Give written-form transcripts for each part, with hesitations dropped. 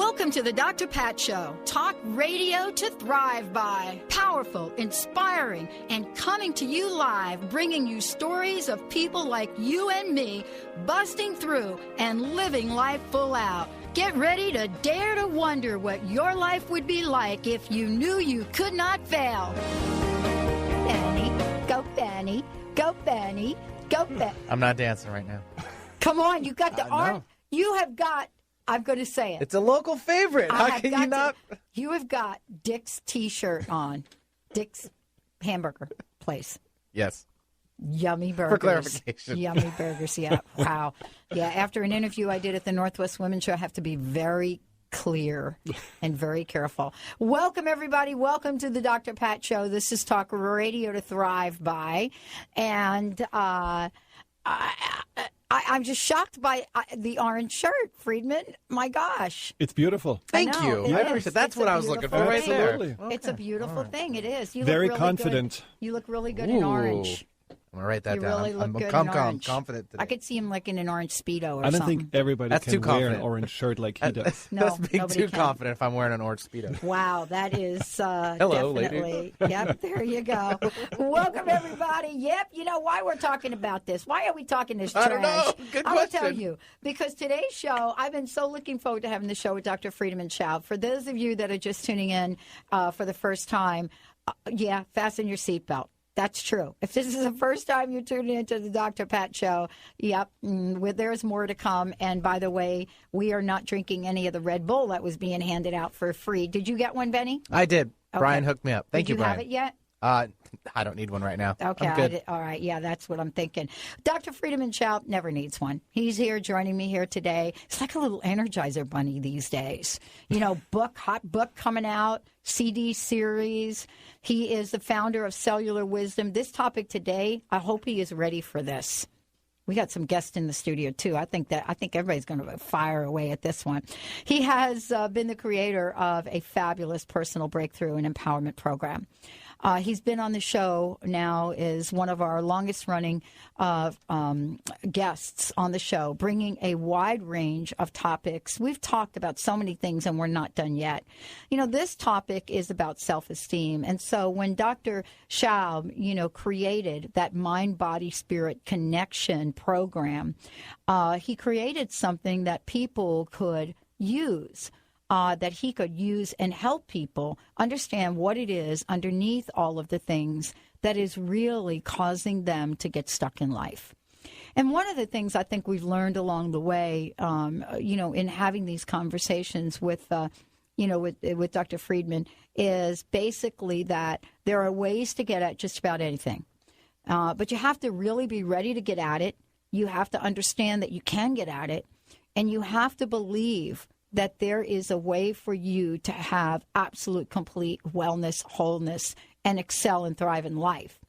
Welcome to the Dr. Pat Show. Talk radio to thrive by. Powerful, inspiring, and coming to you live, bringing you stories of people like you and me busting through and living life full out. Get ready to dare to wonder what your life would be like if you knew you could not fail. Benny, go Benny, go Benny, go Benny. I'm not dancing right now. Come on, you got the art. You have got, I'm going to say it. It's a local favorite. How can you not? You have got Dick's T-shirt on. Dick's hamburger place. Yes. Yummy burgers. For clarification. Yummy burgers, yeah. Wow. Yeah, after an interview I did at the Northwest Women's Show, I have to be very clear and very careful. Welcome, everybody. Welcome to the Dr. Pat Show. This is Talk Radio to Thrive By. And I'm just shocked by the orange shirt, Friedemann. My gosh. It's beautiful. Thank you. It I is. appreciate That's It's what a I was looking for beautiful right thing. there. Absolutely. It's a beautiful thing. It is. You Very look really confident. Good. You look really good in orange. I'm going to write that You down. really look I'm good in orange. confident today. I could see him like in an orange Speedo or I don't something. think everybody That's can too wear an confident. orange shirt like he does. No, That's being nobody too can. confident if I'm wearing an orange Speedo. Wow, that is Hello, definitely. Yep, there you go. Welcome, everybody. Yep, you know why we're talking about this? Why are we talking this trash? I don't know. Good I'm going to tell question. you. Because today's show, I've been so looking forward to having the show with Dr. Friedemann Schaub. For those of you that are just tuning in for the first time, fasten your seatbelt. That's true. If this is the first time you're tuning into the Dr. Pat Show, there's more to come. And by the way, we are not drinking any of the Red Bull that was being handed out for free. Did you get one, Benny? I did. Okay. Brian hooked me up. Thank you, Did you Brian. have it yet? I don't need one right now. Okay. I'm good. All right. Yeah, that's what I'm thinking. Dr. Friedemann Schaub never needs one. He's here joining me here today. It's like a little Energizer bunny these days. You know, hot book coming out, CD series. He is the founder of Cellular Wisdom. This topic today, I hope he is ready for this. We got some guests in the studio, too. I think everybody's going to fire away at this one. He has been the creator of a fabulous personal breakthrough and empowerment program. He's been on the show now, is one of our longest-running guests on the show, bringing a wide range of topics. We've talked about so many things, and we're not done yet. You know, this topic is about self-esteem. And so when Dr. Schaub, created that mind-body-spirit connection program, he created something that people could use. That he could use and help people understand what it is underneath all of the things that is really causing them to get stuck in life. And one of the things I think we've learned along the way, in having these conversations with Dr. Friedemann, is basically that there are ways to get at just about anything. But you have to really be ready to get at it. You have to understand that you can get at it. And you have to believe that there is a way for you to have absolute, complete wellness, wholeness, and excel and thrive in life.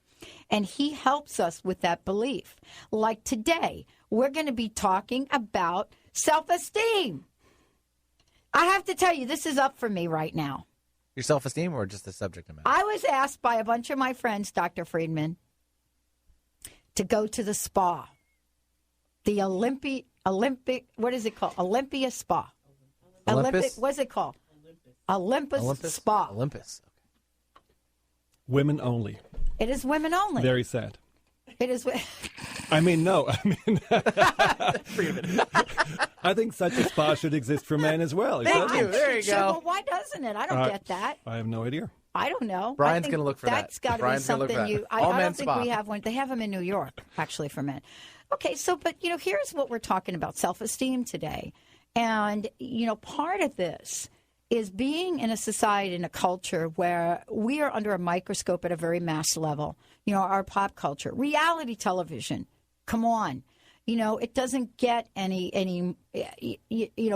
And he helps us with that belief. Like today, we're going to be talking about self-esteem. I have to tell you, this is up for me right now. Your self-esteem or just the subject matter? I was asked by a bunch of my friends, Dr. Friedemann, to go to the spa. The Olympic, what is it called? Olympia Spa. Olympus? What's it called? Olympus Spa. Olympus. Women only. It is women only. Very sad. It is. I mean, I think such a spa should exist for men as well. Thank you. There you Sure, go. well, why doesn't it? I don't get that. I have no idea. I don't know. Brian's going going to look for that. That's got to be Brian's gonna look something for you. that. I All don't men's think spa. we have one. They have them in New York, actually, for men. Okay, but here's what we're talking about: self-esteem today, and part of this is being in a society, in a culture where we are under a microscope at a very mass level. Our pop culture, reality television. Come on, it doesn't get any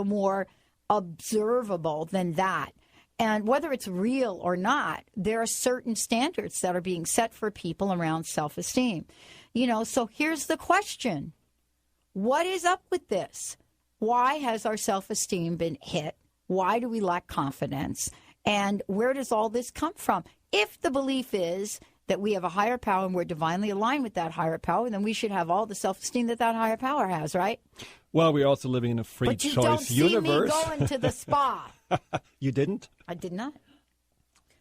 more observable than that. And whether it's real or not, there are certain standards that are being set for people around self-esteem. So here's the question: what is up with this? Why has our self-esteem been hit? Why do we lack confidence? And where does all this come from? If the belief is that we have a higher power and we're divinely aligned with that higher power, then we should have all the self-esteem that higher power has, right? Well, we're also living in a free choice universe. But you don't see me going to the spa. You didn't? I did not.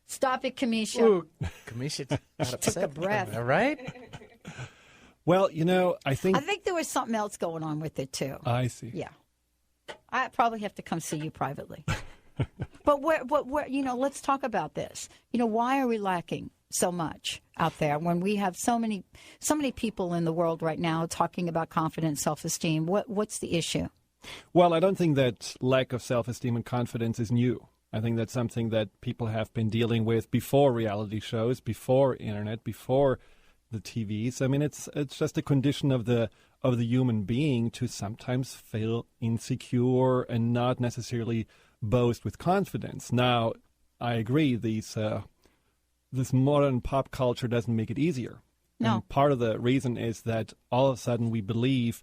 Stop it, Kamisha. Ooh, Kamisha took a breath. All right. Well, I think there was something else going on with it, too. I see. Yeah. I probably have to come see you privately. But where, let's talk about this. Why are we lacking so much out there when we have so many people in the world right now talking about confidence, self-esteem? What's the issue? Well, I don't think that lack of self-esteem and confidence is new. I think that's something that people have been dealing with before reality shows, before internet, before the TVs. I mean, it's just a condition of the human being to sometimes feel insecure and not necessarily boast with confidence. Now, I agree, this modern pop culture doesn't make it easier. No. And part of the reason is that all of a sudden we believe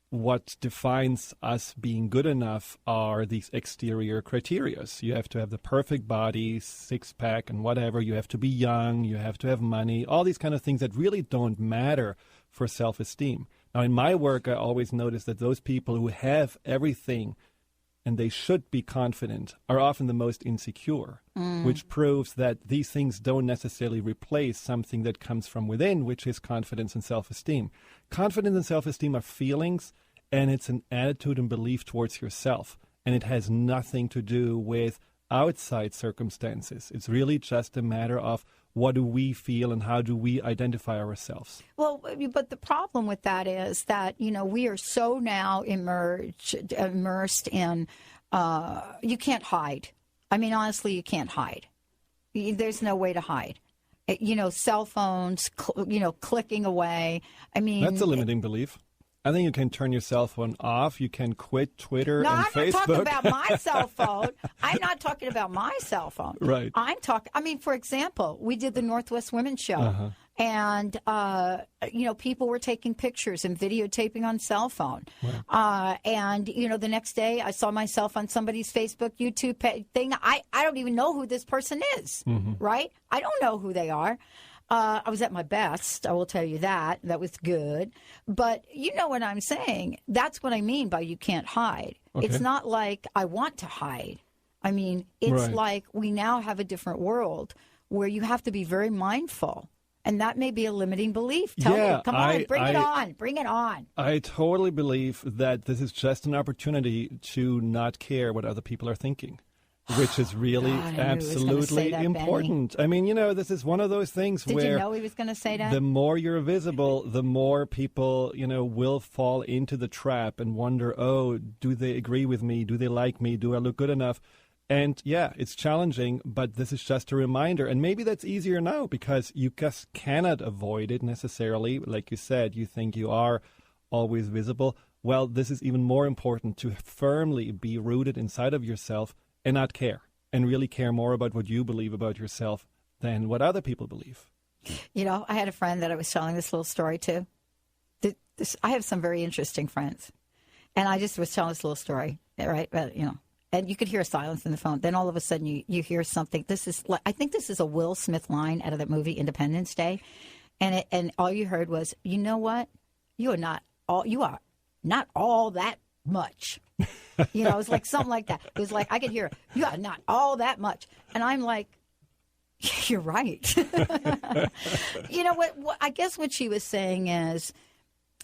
what defines us being good enough are these exterior criteria. You have to have the perfect body, six-pack and whatever. You have to be young. You have to have money. All these kind of things that really don't matter for self-esteem. Now, in my work, I always notice that those people who have everything and they should be confident are often the most insecure, which proves that these things don't necessarily replace something that comes from within, which is confidence and self-esteem. Confidence and self-esteem are feelings, and it's an attitude and belief towards yourself, and it has nothing to do with outside circumstances. It's really just a matter of what do we feel and how do we identify ourselves. Well, but the problem with that is that, we are so now immersed in, you can't hide. I mean, honestly, you can't hide. There's no way to hide. Cell phones, clicking away. I mean, that's a limiting belief. I think you can turn your cell phone off. You can quit Twitter and Facebook. I'm not talking about my cell phone. I'm not talking about my cell phone. Right. For example, we did the Northwest Women's Show. And, people were taking pictures and videotaping on cell phone. Wow. And, the next day I saw myself on somebody's Facebook, YouTube thing. I don't even know who this person is, right? I don't know who they are. I was at my best, I will tell you that. That was good. But you know what I'm saying. That's what I mean by you can't hide. Okay. It's not like I want to hide. I mean, it's like we now have a different world where you have to be very mindful. And that may be a limiting belief. Tell me. Come on, bring it on. Bring it on. I totally believe that this is just an opportunity to not care what other people are thinking, which is really absolutely important. I mean, this is one of those things where... Did you know he was going to say that? The more you're visible, the more people, will fall into the trap and wonder, oh, do they agree with me? Do they like me? Do I look good enough? And yeah, it's challenging, but this is just a reminder. And maybe that's easier now because you just cannot avoid it necessarily. Like you said, you think you are always visible. Well, this is even more important to firmly be rooted inside of yourself and not care, and really care more about what you believe about yourself than what other people believe. I had a friend that I was telling this little story to. I have some very interesting friends. And I just was telling this little story, right? And you could hear a silence in the phone. Then all of a sudden you hear something. I think this is a Will Smith line out of that movie Independence Day. And all you heard was, you know what? You are not all that much. It was like something like that. It was like I could hear, you are not all that much. And I'm like, you're right. What I guess what she was saying is,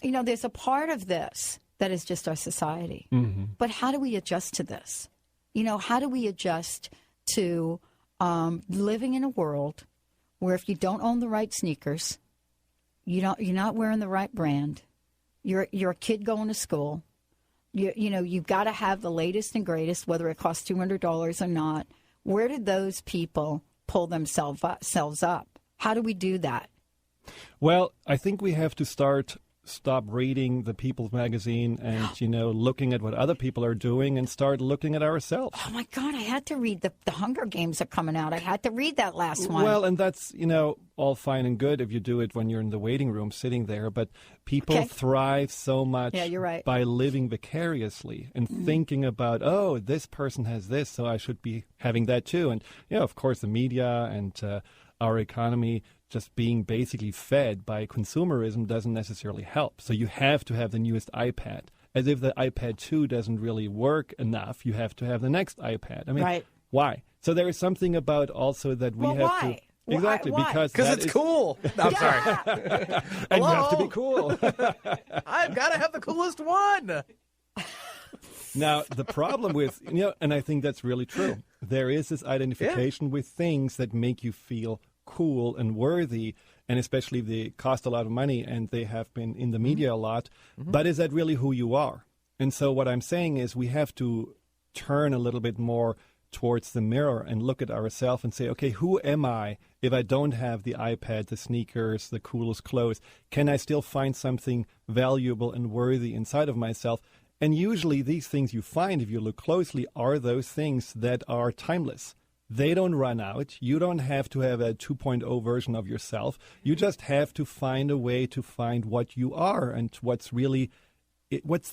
there's a part of this that is just our society. Mm-hmm. But how do we adjust to this? How do we adjust to living in a world where if you don't own the right sneakers, you're not wearing the right brand, you're a kid going to school, you've got to have the latest and greatest, whether it costs $200 or not. Where did those people pull themselves up? How do we do that? Well, I think we have to stop reading the People's Magazine and, looking at what other people are doing and start looking at ourselves. Oh, my God, I had to read the Hunger Games are coming out. I had to read that last one. Well, and that's, all fine and good if you do it when you're in the waiting room sitting there. But people thrive so much by living vicariously and thinking about, oh, this person has this, so I should be having that too. And, of course, the media and our economy just being basically fed by consumerism doesn't necessarily help. So you have to have the newest iPad. As if the iPad 2 doesn't really work enough, you have to have the next iPad. I mean, right. Why? So there is something about also that we have why? to... Exactly, Why? because it's cool. No, I'm sorry. And you have to be cool. I've got to have the coolest one. Now, the problem with, and I think that's really true, there is this identification with things that make you feel cool and worthy, and especially if they cost a lot of money and they have been in the media a lot. But is that really who you are? And so what I'm saying is we have to turn a little bit more towards the mirror and look at ourselves and say, okay, who am I if I don't have the iPad, the sneakers, the coolest clothes? Can I still find something valuable and worthy inside of myself? And usually these things you find, if you look closely, are those things that are timeless. They don't run out. You don't have to have a 2.0 version of yourself. You just have to find a way to find what you are and what's the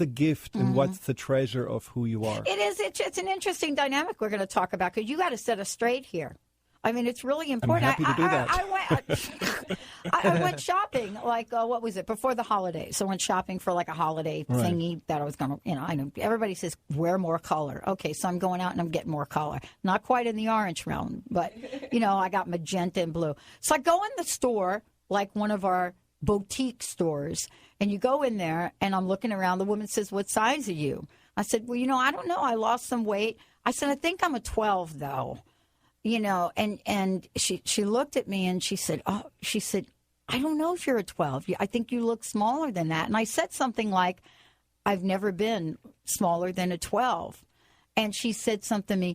gift and what's the treasure of who you are. It is. It's an interesting dynamic we're going to talk about because you got to set us straight here. I mean, it's really important. I'm happy to do that. I went shopping, what was it, before the holidays. So I went shopping for like a holiday thingy that I was going to, I know everybody says wear more color. Okay, so I'm going out and I'm getting more color. Not quite in the orange realm, but, I got magenta and blue. So I go in the store, like one of our boutique stores, and you go in there and I'm looking around. The woman says, what size are you? I said, well, I don't know. I lost some weight. I said, I think I'm a 12, though. And she looked at me and she said, I don't know if you're a 12. I think you look smaller than that. And I said something like, I've never been smaller than a 12. And she said something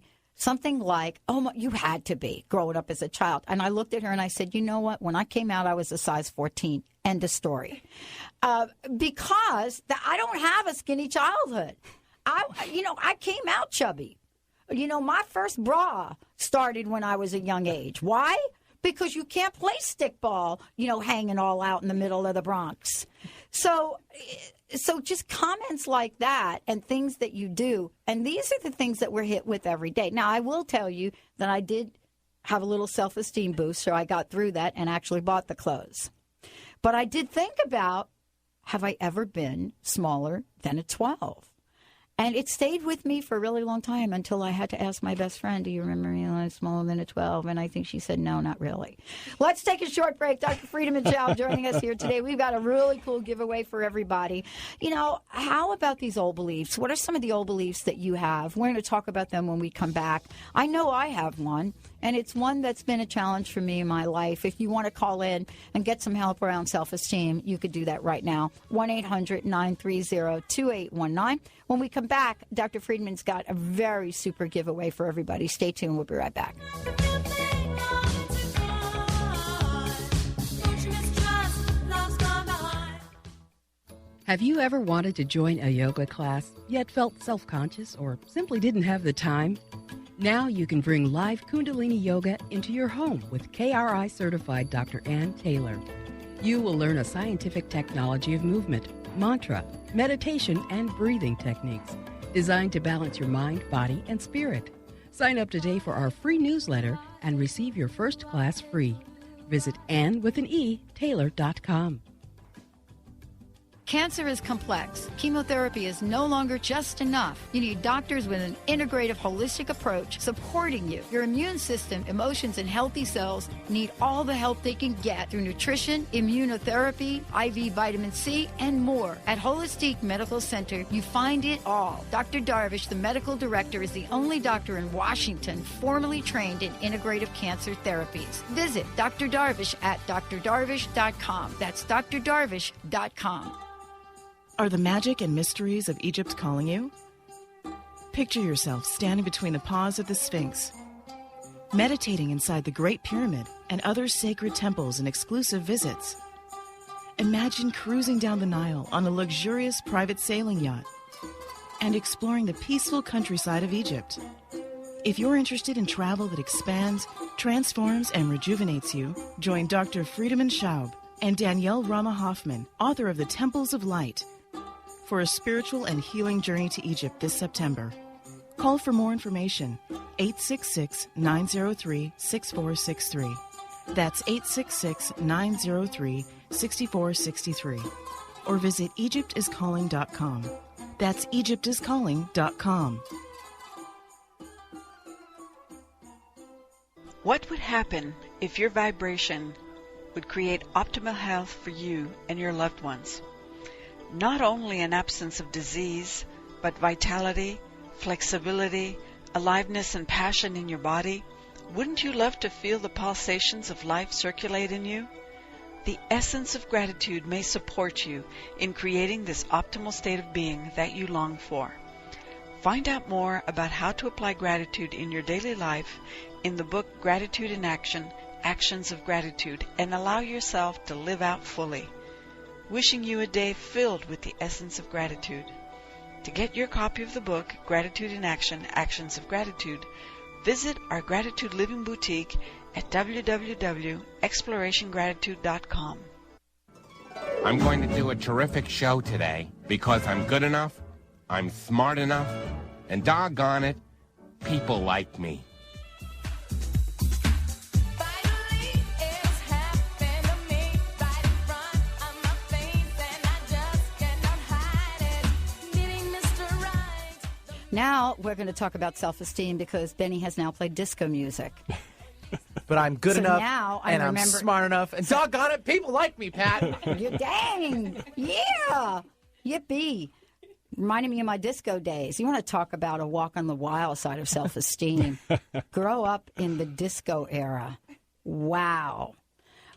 like, oh, you had to be growing up as a child. And I looked at her and I said, you know what? When I came out, I was a size 14. End of story. Because I don't have a skinny childhood. I came out chubby. My first bra started when I was a young age. Why? Because you can't play stickball, hanging all out in the middle of the Bronx. So just comments like that and things that you do, and these are the things that we're hit with every day. Now, I will tell you that I did have a little self-esteem boost, so I got through that and actually bought the clothes. But I did think about, have I ever been smaller than a 12? And it stayed with me for a really long time until I had to ask my best friend, do you remember me when I was smaller than a 12? And I think she said, no, not really. Let's take a short break. Dr. Friedemann Schaub joining us here today. We've got a really cool giveaway for everybody. How about these old beliefs? What are some of the old beliefs that you have? We're going to talk about them when we come back. I know I have one, and it's one that's been a challenge for me in my life. If you want to call in and get some help around self-esteem, you could do that right now. 1-800-930-2819. When we come back, Dr. Friedman's got a very super giveaway for everybody. Stay tuned. We'll be right back. Have you ever wanted to join a yoga class, yet felt self-conscious or simply didn't have the time? Now you can bring live Kundalini Yoga into your home with KRI-certified Dr. Ann Taylor. You will learn a scientific technology of movement, mantra, meditation, and breathing techniques designed to balance your mind, body, and spirit. Sign up today for our free newsletter and receive your first class free. Visit AnnWithAnE.Taylor.com. Cancer is complex. Chemotherapy is no longer just enough. You need doctors with an integrative, holistic approach supporting you. Your immune system, emotions, and healthy cells need all the help they can get through nutrition, immunotherapy, IV vitamin C, and more. At Holistic Medical Center, you find it all. Dr. Darvish, the medical director, is the only doctor in Washington formally trained in integrative cancer therapies. Visit Dr. Darvish at drdarvish.com. That's drdarvish.com. Are the magic and mysteries of Egypt calling you? Picture yourself standing between the paws of the Sphinx, meditating inside the Great Pyramid and other sacred temples and exclusive visits. Imagine cruising down the Nile on a luxurious private sailing yacht and exploring the peaceful countryside of Egypt. If you're interested in travel that expands, transforms, and rejuvenates you, join Dr. Friedemann Schaub and Danielle Rama Hoffman, author of The Temples of Light, for a spiritual and healing journey to Egypt this September. Call for more information, 866-903-6463. That's 866-903-6463. Or visit EgyptIsCalling.com. That's EgyptIsCalling.com. What would happen if your vibration would create optimal health for you and your loved ones? Not only an absence of disease, but vitality, flexibility, aliveness and passion in your body. Wouldn't you love to feel the pulsations of life circulate in you? The essence of gratitude may support you in creating this optimal state of being that you long for. Find out more about how to apply gratitude in your daily life in the book Gratitude in Action, Actions of Gratitude, and allow yourself to live out fully. Wishing you a day filled with the essence of gratitude. To get your copy of the book Gratitude in Action, Actions of Gratitude, visit our Gratitude Living Boutique at www.explorationgratitude.com. I'm going to do a terrific show today because I'm good enough, I'm smart enough, and doggone it, people like me. Now we're going to talk about self-esteem because Benny has now played disco music. But I'm good So enough, now I and I'm remember- smart enough, and doggone it, people like me, Pat. You dang! Yeah! Yippee! Reminding me of my disco days. You want to talk about a walk on the wild side of self-esteem. Grow up in the disco era. Wow.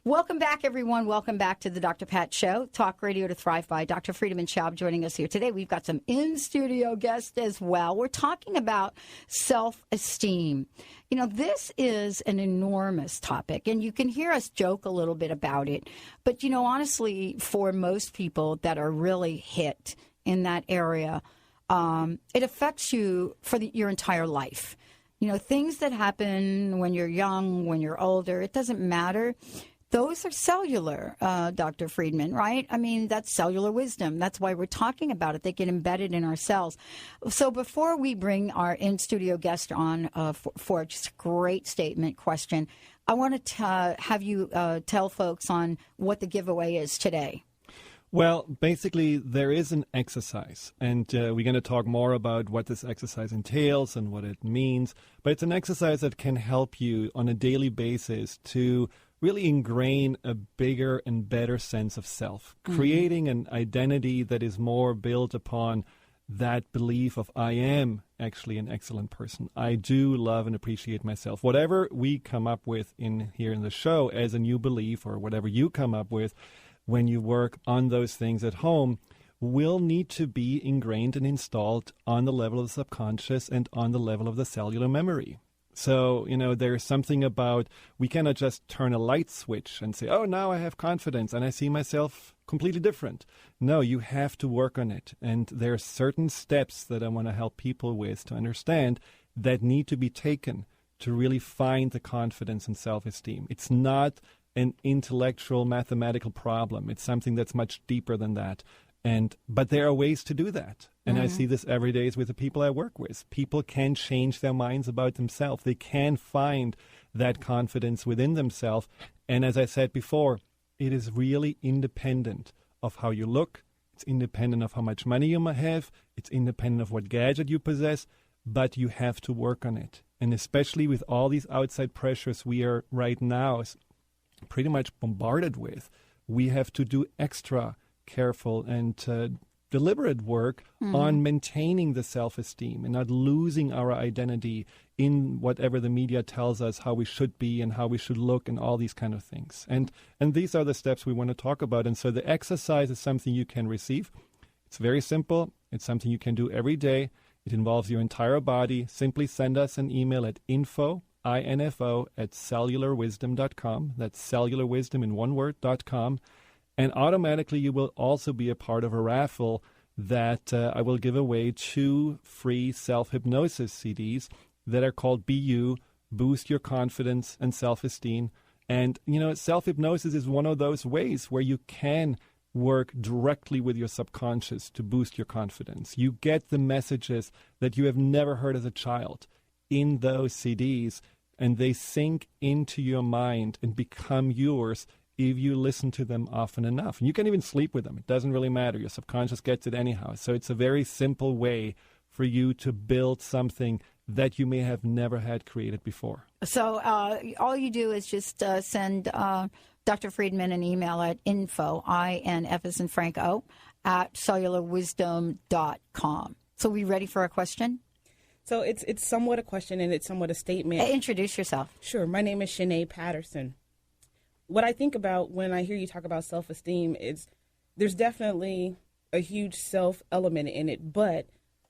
Welcome back, everyone. Welcome back to the Dr. Pat Show, Talk Radio to Thrive By. Dr. Friedemann Schaub joining us here today. We've got some in-studio guests as well. We're talking about self-esteem. You know, this is an enormous topic, and you can hear us joke a little bit about it. But, you know, honestly, for most people that are really hit in that area, it affects you for your entire life. You know, things that happen when you're young, when you're older, it doesn't matter. Those are cellular, Dr. Friedemann, right? I mean, that's cellular wisdom. That's why we're talking about it. They get embedded in our cells. So before we bring our in-studio guest on for just a great statement question, I want to have you tell folks on what the giveaway is today. Well, basically, there is an exercise, and we're going to talk more about what this exercise entails and what it means. But it's an exercise that can help you on a daily basis to really ingrain a bigger and better sense of self, creating an identity that is more built upon that belief of I am actually an excellent person. I do love and appreciate myself. Whatever we come up with in here in the show as a new belief, or whatever you come up with when you work on those things at home, will need to be ingrained and installed on the level of the subconscious and on the level of the cellular memory. So, you know, there's something about, we cannot just turn a light switch and say, oh, now I have confidence and I see myself completely different. No, you have to work on it. And there are certain steps that I want to help people with to understand that need to be taken to really find the confidence and self-esteem. It's not an intellectual mathematical problem. It's something that's much deeper than that. But there are ways to do that. And I see this every day with the people I work with. People can change their minds about themselves. They can find that confidence within themselves. And as I said before, it is really independent of how you look. It's independent of how much money you might have. It's independent of what gadget you possess. But you have to work on it. And especially with all these outside pressures we are right now pretty much bombarded with, we have to do extra careful and deliberate work on maintaining the self-esteem and not losing our identity in whatever the media tells us how we should be and how we should look and all these kind of things. And these are the steps we want to talk about. And so the exercise is something you can receive. It's very simple. It's something you can do every day. It involves your entire body. Simply send us an email at info at cellularwisdom.com. That's cellularwisdom in one word.com. And automatically you will also be a part of a raffle that I will give away 2 free self-hypnosis CDs that are called Be You, Boost Your Confidence and Self-Esteem. And, you know, self-hypnosis is one of those ways where you can work directly with your subconscious to boost your confidence. You get the messages that you have never heard as a child in those CDs and they sink into your mind and become yours if you listen to them often enough. And you can even sleep with them. It doesn't really matter. Your subconscious gets it anyhow. So it's a very simple way for you to build something that you may have never had created before. So all you do is just send Dr. Friedemann an email at info, INF as in Frank O, at cellularwisdom.com. So we ready for a question? So it's somewhat a question and it's somewhat a statement. Introduce yourself. Sure. My name is Shanae Patterson. What I think about when I hear you talk about self-esteem is there's definitely a huge self element in it, but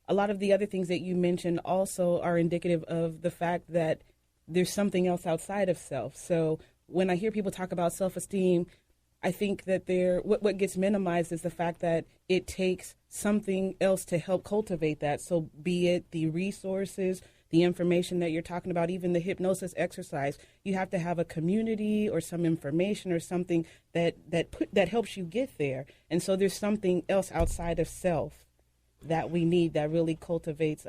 a lot of the other things that you mentioned also are indicative of the fact that there's something else outside of self. So when I hear people talk about self-esteem, I think that what gets minimized is the fact that it takes something else to help cultivate that. So be it the resources, the information that you're talking about, even the hypnosis exercise, you have to have a community or some information or something that helps you get there. And so there's something else outside of self that we need that really cultivates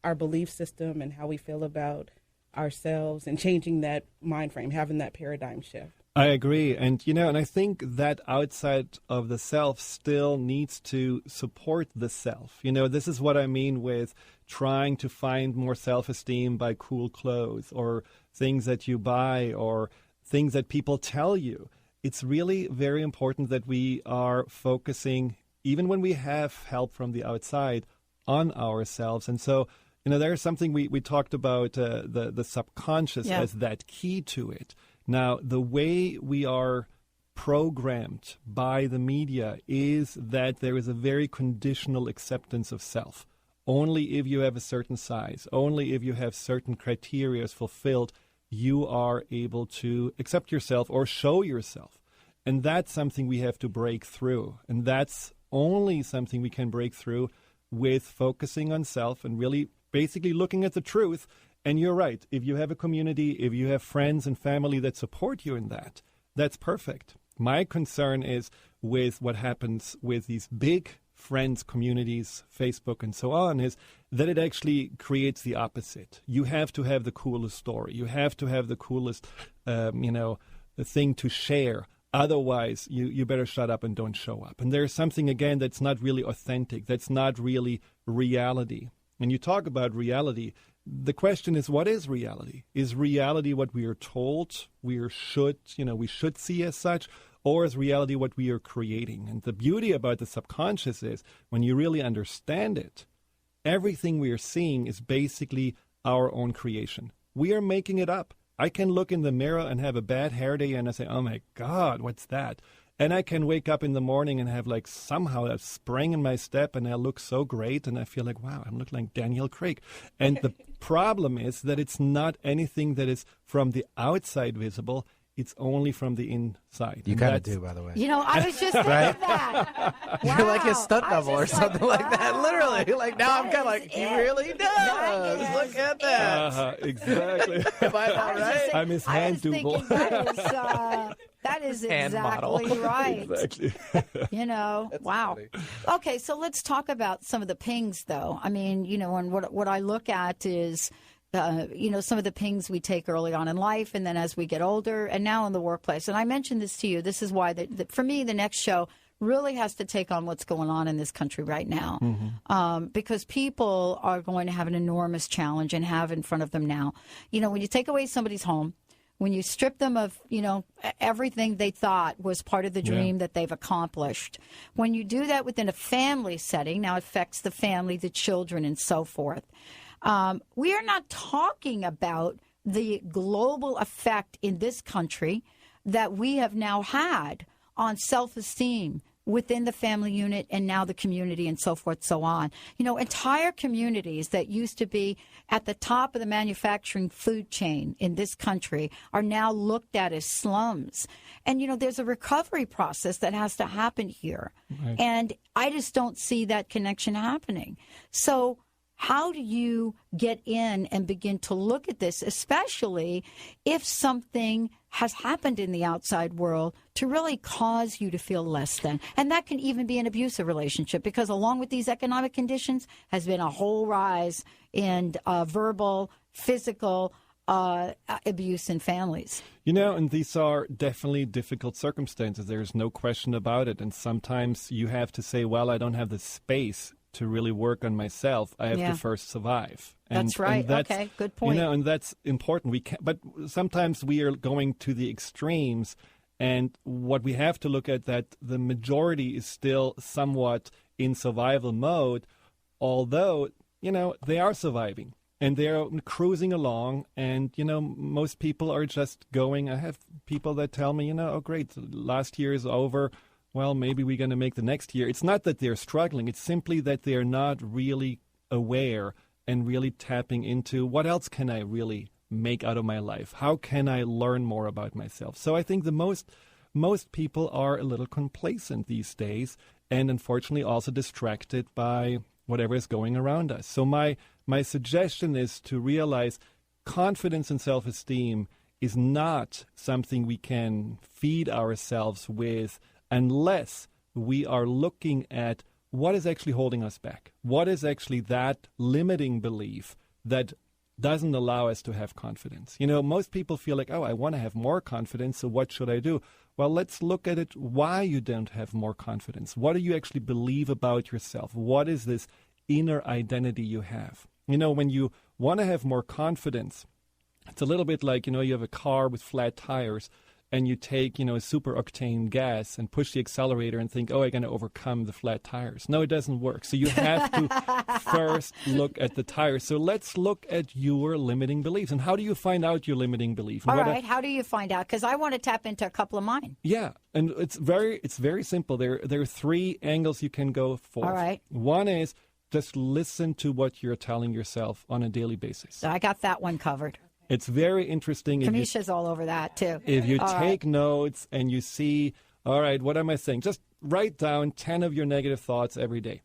our belief system and how we feel about ourselves and changing that mind frame, having that paradigm shift. I agree. And, and I think that outside of the self still needs to support the self. This is what I mean with trying to find more self-esteem by cool clothes or things that you buy or things that people tell you. It's really very important that we are focusing, even when we have help from the outside, on ourselves. And so, there's something we talked about, the subconscious as that key to it. Now, the way we are programmed by the media is that there is a very conditional acceptance of self. Only if you have a certain size, only if you have certain criteria fulfilled, you are able to accept yourself or show yourself. And that's something we have to break through. And that's only something we can break through with focusing on self and really basically looking at the truth. And you're right. If you have a community, if you have friends and family that support you in that, that's perfect. My concern is with what happens with these big friends, communities, Facebook, and so on, is that it actually creates the opposite. You have to have the coolest story. You have to have the coolest, thing to share. Otherwise, you better shut up and don't show up. And there's something, again, that's not really authentic. That's not really reality. When you talk about reality, the question is, what is reality? Is reality what we are told we should see as such? Or is reality what we are creating? And the beauty about the subconscious is when you really understand it, everything we are seeing is basically our own creation. We are making it up. I can look in the mirror and have a bad hair day and I say, oh my God, what's that? And I can wake up in the morning and have somehow a spring in my step and I look so great and I feel like, wow, I'm looking like Daniel Craig. And the problem is that it's not anything that is from the outside visible. It's only from the inside. You kind of do, by the way. I was just thinking that. Wow. You're like his stunt double or something like that. Literally. Now I'm kind of like, he really does. Look at that. Exactly. Am I not right? I'm his hand double. That is Hand model. exactly right. Exactly. Wow. funny. Okay, so let's talk about some of the pings, though. I mean, and what I look at is, some of the pings we take early on in life and then as we get older and now in the workplace. And I mentioned this to you. This is why, for me, the next show really has to take on what's going on in this country right now. Mm-hmm. Because people are going to have an enormous challenge and have in front of them now. When you take away somebody's home, when you strip them of, everything they thought was part of the dream that they've accomplished, when you do that within a family setting, now it affects the family, the children, and so forth. We are not talking about the global effect in this country that we have now had on self-esteem within the family unit and now the community and so forth, so on. Entire communities that used to be at the top of the manufacturing food chain in this country are now looked at as slums. And, there's a recovery process that has to happen here. Right. And I just don't see that connection happening. So how do you get in and begin to look at this, especially if something has happened in the outside world to really cause you to feel less than? And that can even be an abusive relationship, because along with these economic conditions has been a whole rise in verbal, physical abuse in families. And these are definitely difficult circumstances. There's no question about it. And sometimes you have to say, well, I don't have the space to really work on myself. I have to first survive. That's right. Okay, good point. And that's important. But sometimes we are going to the extremes. And what we have to look at that the majority is still somewhat in survival mode, although, they are surviving. And they're cruising along, and, most people are just going. I have people that tell me, oh, great, last year is over. Well, maybe we're going to make the next year. It's not that they're struggling. It's simply that they're not really aware and really tapping into what else can I really make out of my life? How can I learn more about myself? So I think the most people are a little complacent these days, and unfortunately also distracted by whatever is going around us. So my suggestion is to realize confidence and self-esteem is not something we can feed ourselves with unless we are looking at what is actually holding us back. What is actually that limiting belief that doesn't allow us to have confidence? Most people feel like, oh, I want to have more confidence, so what should I do? Well, let's look at it why you don't have more confidence. What do you actually believe about yourself? What is this inner identity you have? When you want to have more confidence, it's a little bit like, you have a car with flat tires and you take, super octane gas and push the accelerator and think, oh, I'm going to overcome the flat tires. No, it doesn't work. So you have to first look at the tires. So let's look at your limiting beliefs. And how do you find out your limiting belief? All right. How do you find out? Because I want to tap into a couple of mine. Yeah. And it's very simple. There are three angles you can go for. All right. One is just listen to what you're telling yourself on a daily basis. So I got that one covered. It's very interesting. Kamisha's all over that, too. If you take notes and you see, all right, what am I saying? Just write down 10 of your negative thoughts every day.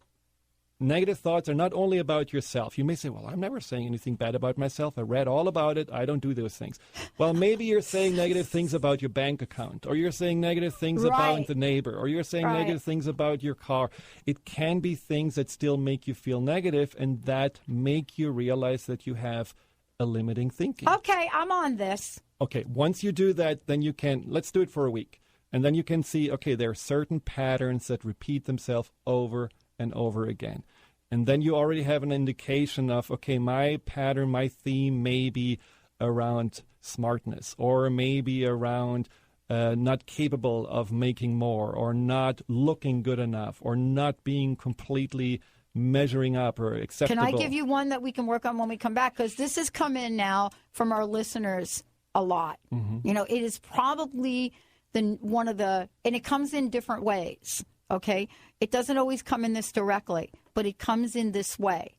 Negative thoughts are not only about yourself. You may say, well, I'm never saying anything bad about myself. I read all about it. I don't do those things. Well, maybe you're saying negative things about your bank account, or you're saying negative things about the neighbor, or you're saying negative things about your car. It can be things that still make you feel negative and that make you realize that you have a limiting thinking. Okay, I'm on this. Okay, once you do that, then you can, let's do it for a week. And then you can see, okay, there are certain patterns that repeat themselves over and over again. And then you already have an indication of, okay, my pattern, my theme may be around smartness, or maybe around not capable of making more, or not looking good enough, or not being completely measuring up or acceptable. Can I give you one that we can work on when we come back? Because this has come in now from our listeners a lot. Mm-hmm. It is probably one of the, and it comes in different ways, okay? It doesn't always come in this directly, but it comes in this way.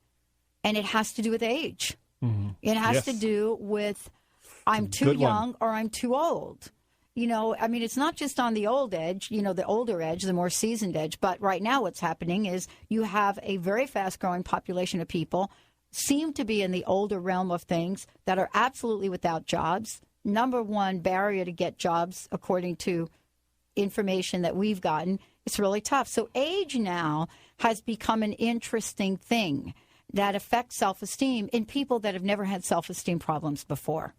And it has to do with age. Mm-hmm. It has to do with I'm too young or I'm too old. It's not just on the old edge, the older edge, the more seasoned edge. But right now what's happening is you have a very fast-growing population of people seem to be in the older realm of things that are absolutely without jobs. Number one barrier to get jobs, according to information that we've gotten, it's really tough. So age now has become an interesting thing that affects self-esteem in people that have never had self-esteem problems before.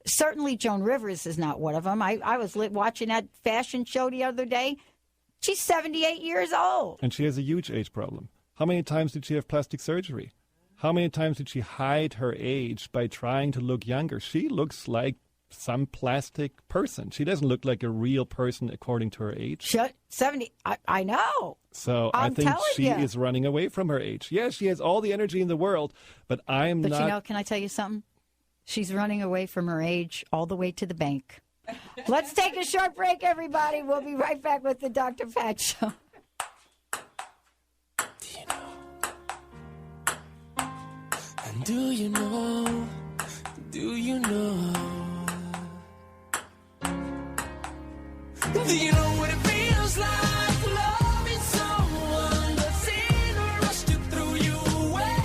Certainly Joan Rivers is not one of them. I was watching that fashion show the other day. She's 78 years old. And she has a huge age problem. How many times did she have plastic surgery? How many times did she hide her age by trying to look younger? She looks like some plastic person. She doesn't look like a real person according to her age. 70, I know. So I think she is running away from her age. Yes, she has all the energy in the world, but I'm not. But can I tell you something? She's running away from her age all the way to the bank. Let's take a short break, everybody. We'll be right back with the Dr. Pat Show. Do you know? Do you know? Do you know what it feels like? Loving someone that's in a rush to throw you away.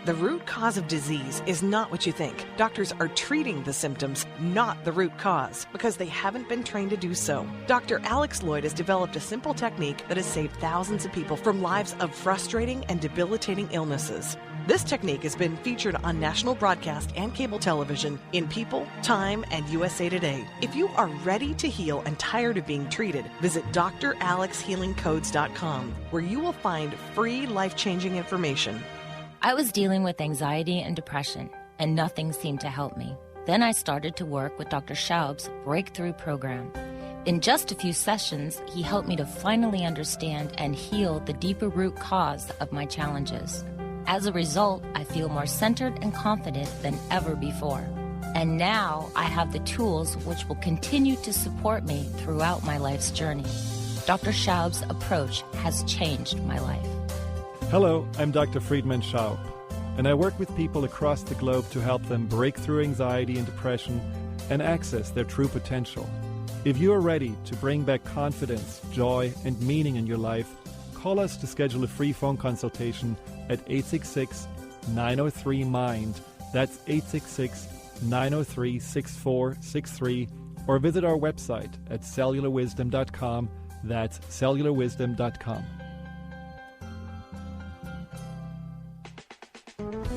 The root cause of disease is not what you think. Doctors are treating the symptoms, not the root cause, because they haven't been trained to do so. Dr. Alex Lloyd has developed a simple technique that has saved thousands of people from lives of frustrating and debilitating illnesses. This technique has been featured on national broadcast and cable television in People, Time, and USA Today. If you are ready to heal and tired of being treated, visit dralexhealingcodes.com, where you will find free life-changing information. I was dealing with anxiety and depression, and nothing seemed to help me. Then I started to work with Dr. Schaub's breakthrough program. In just a few sessions, he helped me to finally understand and heal the deeper root cause of my challenges. As a result, I feel more centered and confident than ever before. And now I have the tools which will continue to support me throughout my life's journey. Dr. Schaub's approach has changed my life. Hello, I'm Dr. Friedemann Schaub, and I work with people across the globe to help them break through anxiety and depression and access their true potential. If you are ready to bring back confidence, joy, and meaning in your life, call us to schedule a free phone consultation at 866-903-MIND. That's 866-903-6463, or visit our website at cellularwisdom.com. That's cellularwisdom.com.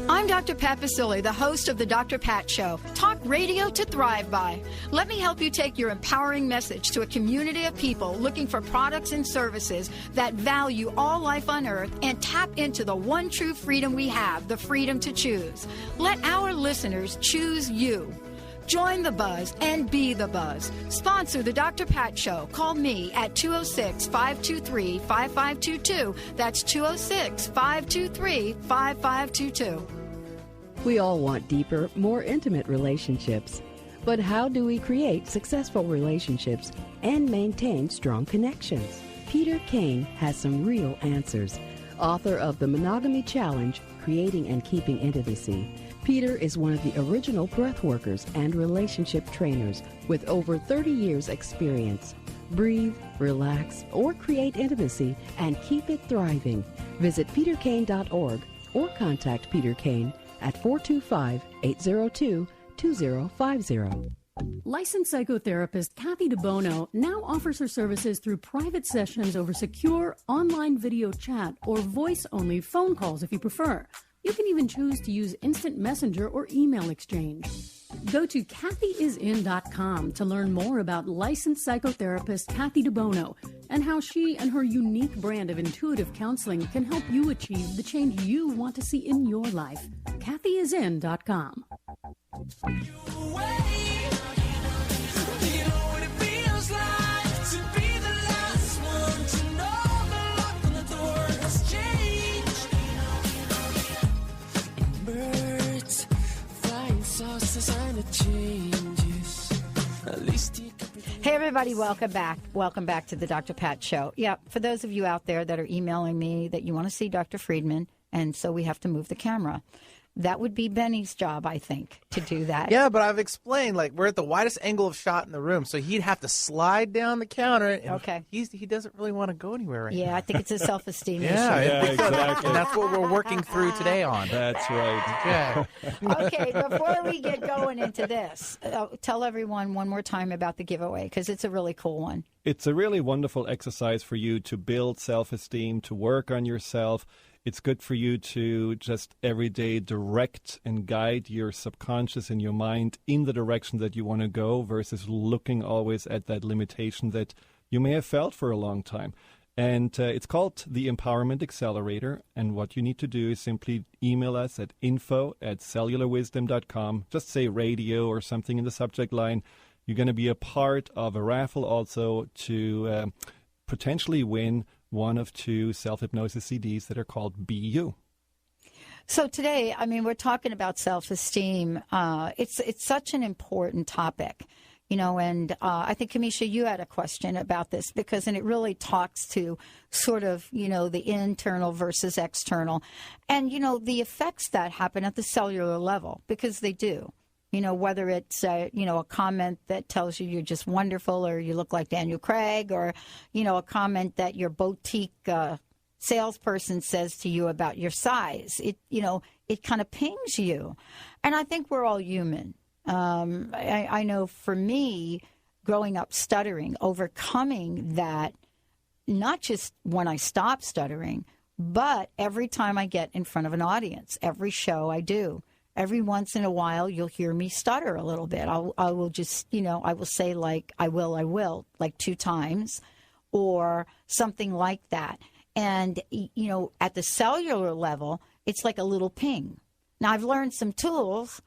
I'm Dr. Pat Basile, the host of the Dr. Pat Show. Talk radio to thrive by. Let me help you take your empowering message to a community of people looking for products and services that value all life on earth and tap into the one true freedom we have, the freedom to choose. Let our listeners choose you. Join the buzz and be the buzz. Sponsor the Dr. Pat Show. Call me at 206-523-5522. That's 206-523-5522. We all want deeper, more intimate relationships. But how do we create successful relationships and maintain strong connections? Peter Kane has some real answers. Author of The Monogamy Challenge, Creating and Keeping Intimacy, Peter is one of the original breathworkers and relationship trainers with over 30 years' experience. Breathe, relax, or create intimacy and keep it thriving. Visit peterkane.org or contact Peter Kane at 425-802-2050. Licensed psychotherapist Kathy DeBono now offers her services through private sessions over secure online video chat or voice-only phone calls if you prefer. You can even choose to use instant messenger or email exchange. Go to kathyisin.com to learn more about licensed psychotherapist Kathy DeBono and how she and her unique brand of intuitive counseling can help you achieve the change you want to see in your life. kathyisin.com. Hey everybody, welcome back. Welcome back to the Dr. Pat Show. Yeah, for those of you out there that are emailing me that you want to see Dr. Friedemann, and so we have to move the camera. That would be Benny's job, I think, to do that. Yeah, but I've explained, like, we're at the widest angle of shot in the room, so he'd have to slide down the counter. And okay. He doesn't really want to go anywhere right now. Yeah, I think it's a self-esteem issue. Yeah, exactly. And that's what we're working through today on. That's right. Okay, before we get going into this, tell everyone one more time about the giveaway, because it's a really cool one. It's a really wonderful exercise for you to build self-esteem, to work on yourself. It's good for you to just every day direct and guide your subconscious and your mind in the direction that you want to go versus looking always at that limitation that you may have felt for a long time. And it's called the Empowerment Accelerator. And what you need to do is simply email us at info@cellularwisdom.com. Just say radio or something in the subject line. You're going to be a part of a raffle also to potentially win one of 2 self-hypnosis CDs that are called Be You. So today, I mean, we're talking about self-esteem. It's such an important topic, you know, and I think, Kamisha, you had a question about this and it really talks to sort of, you know, the internal versus external and, you know, the effects that happen at the cellular level, because they do. You know, whether it's, you know, a comment that tells you you're just wonderful or you look like Daniel Craig or, you know, a comment that your boutique salesperson says to you about your size. It kind of pings you. And I think we're all human. I know for me, growing up stuttering, overcoming that, not just when I stop stuttering, but every time I get in front of an audience, every show I do. Every once in a while, you'll hear me stutter a little bit. I will just, I will say like, I will, like 2 times or something like that. And, at the cellular level, it's like a little ping. Now, I've learned some tools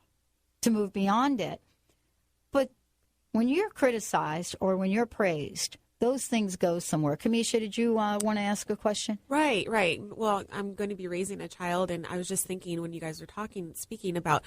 to move beyond it. But when you're criticized or when you're praised, those things go somewhere. Kamisha, did you want to ask a question? Right. Well, I'm going to be raising a child, and I was just thinking when you guys were speaking about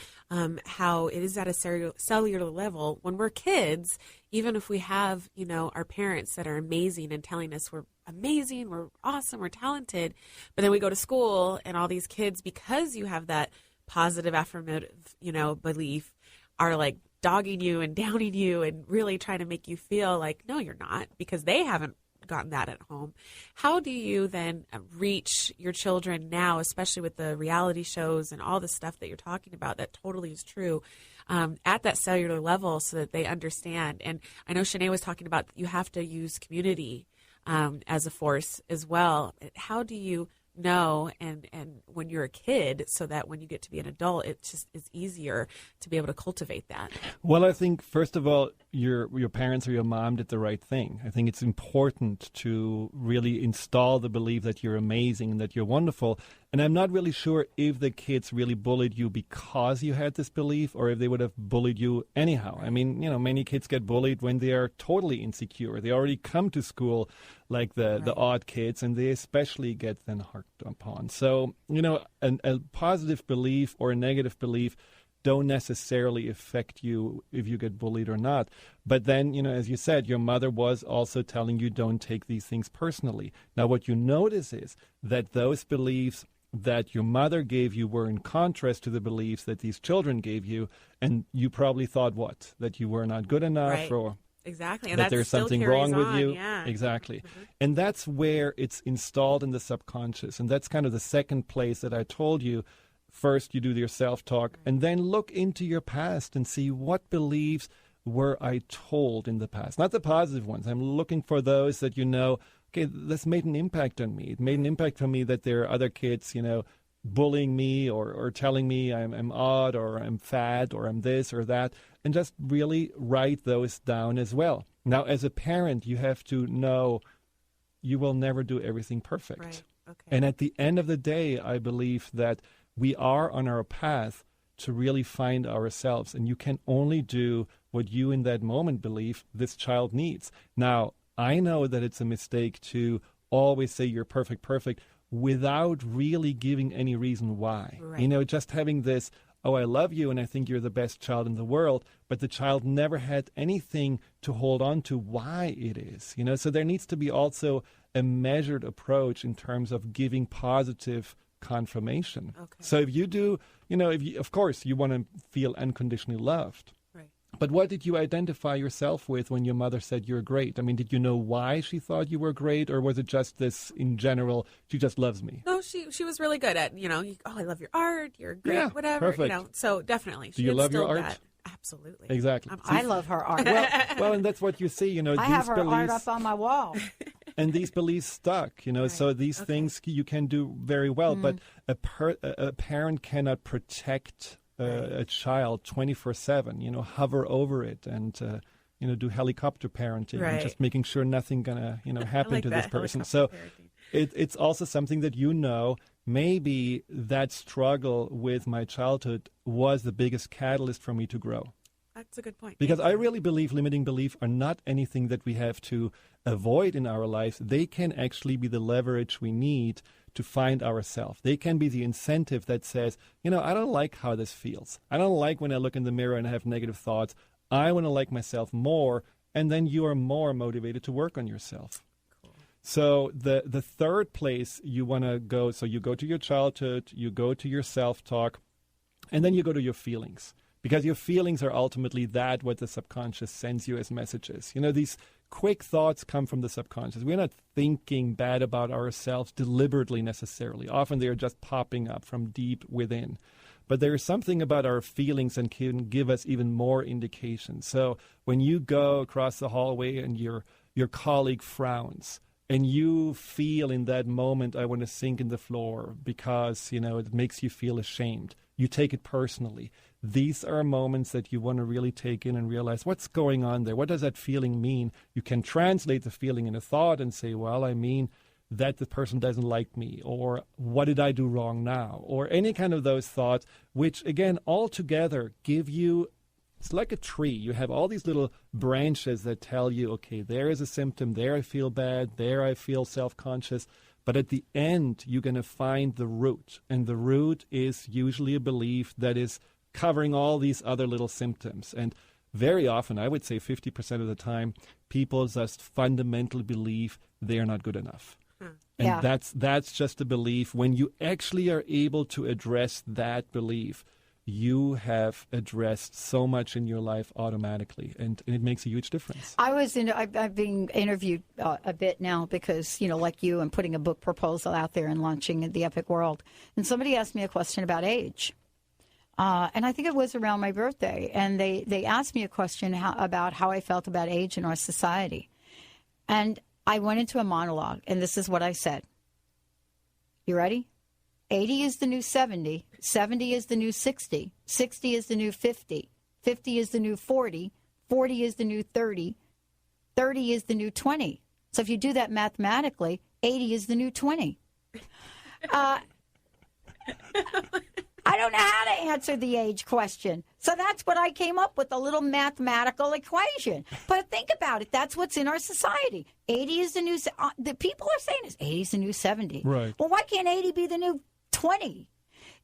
how it is at a cellular level. When we're kids, even if we have, our parents that are amazing and telling us we're amazing, we're awesome, we're talented, but then we go to school and all these kids, because you have that positive affirmative, belief, are like dogging you and downing you and really trying to make you feel like, no, you're not, because they haven't gotten that at home. How do you then reach your children now, especially with the reality shows and all the stuff that you're talking about that totally is true, at that cellular level so that they understand? And I know Shanae was talking about you have to use community as a force as well. How do you know and when you're a kid so that when you get to be an adult, it just is easier to be able to cultivate that? Well, I think, first of all, your parents or your mom did the right thing. I think it's important to really install the belief that you're amazing and that you're wonderful. And I'm not really sure if the kids really bullied you because you had this belief or if they would have bullied you anyhow. I mean, many kids get bullied when they are totally insecure. They already come to school like the odd kids, and they especially get then harped upon. So, a positive belief or a negative belief don't necessarily affect you if you get bullied or not. But then, as you said, your mother was also telling you don't take these things personally. Now, what you notice is that those beliefs that your mother gave you were in contrast to the beliefs that these children gave you, and you probably thought what? That you were not good enough, or exactly, and that there's something wrong with you. Yeah. Exactly. And that's where it's installed in the subconscious. And that's kind of the second place that I told you. First, you do your self-talk, and then look into your past and see what beliefs were I told in the past. Not the positive ones. I'm looking for those that okay, this made an impact on me. It made an impact on me that there are other kids, bullying me or telling me I'm odd or I'm fat or I'm this or that, and just really write those down as well. Now, as a parent, you have to know you will never do everything perfect. Right. Okay. And at the end of the day, I believe that we are on our path to really find ourselves, and you can only do what you in that moment believe this child needs. Now, I know that it's a mistake to always say you're perfect, without really giving any reason why. Right. Just having this, oh, I love you and I think you're the best child in the world, but the child never had anything to hold on to why it is. So there needs to be also a measured approach in terms of giving positive confirmation. Okay. So if you do, of course, you want to feel unconditionally loved. Right. But what did you identify yourself with when your mother said you're great? I mean, did you know why she thought you were great, or was it just this in general, she just loves me? No, she was really good at, I love your art, you're great, whatever. Perfect. So definitely. Do you love your art? That. Absolutely. Exactly. I love her art. Well, and that's what you see, I have her art up on my wall. And these beliefs stuck, right. So these things you can do very well, but a parent cannot protect a child 24/7, hover over it and, do helicopter parenting and just making sure nothing gonna, happen to this person. So it's also something that, maybe that struggle with my childhood was the biggest catalyst for me to grow. That's a good point. Because I really believe limiting beliefs are not anything that we have to avoid in our lives. They can actually be the leverage we need to find ourselves. They can be the incentive that says, I don't like how this feels. I don't like when I look in the mirror and I have negative thoughts. I want to like myself more. And then you are more motivated to work on yourself. Cool. So the third place you want to go, so you go to your childhood, you go to your self-talk, and then you go to your feelings. Because your feelings are ultimately what the subconscious sends you as messages. These quick thoughts come from the subconscious. We're not thinking bad about ourselves deliberately necessarily. Often they're just popping up from deep within. But there is something about our feelings and can give us even more indication. So when you go across the hallway and your colleague frowns, and you feel in that moment, I want to sink in the floor because, it makes you feel ashamed. You take it personally. These are moments that you want to really take in and realize what's going on there. What does that feeling mean? You can translate the feeling in a thought and say, well, I mean that the person doesn't like me, or what did I do wrong now, or any kind of those thoughts, which, again, all together give you, it's like a tree. You have all these little branches that tell you, okay, there is a symptom, there I feel bad, there I feel self-conscious. But at the end, you're going to find the root. And the root is usually a belief that is covering all these other little symptoms. And very often, I would say 50% of the time, people just fundamentally believe they are not good enough. And that's just a belief. When you actually are able to address that belief, you have addressed so much in your life automatically, and it makes a huge difference. I've been interviewed a bit now because, like you, I'm putting a book proposal out there and launching The Epic World. And somebody asked me a question about age. And I think it was around my birthday. And they asked me a question about how I felt about age in our society. And I went into a monologue, and this is what I said. You ready? 80 is the new 70, 70 is the new 60, 60 is the new 50, 50 is the new 40, 40 is the new 30, 30 is the new 20. So if you do that mathematically, 80 is the new 20. I don't know how to answer the age question. So that's what I came up with, a little mathematical equation. But think about it. That's what's in our society. 80 is the new... the people are saying 80 is the new 70. Right. Well, why can't 80 be the new 20?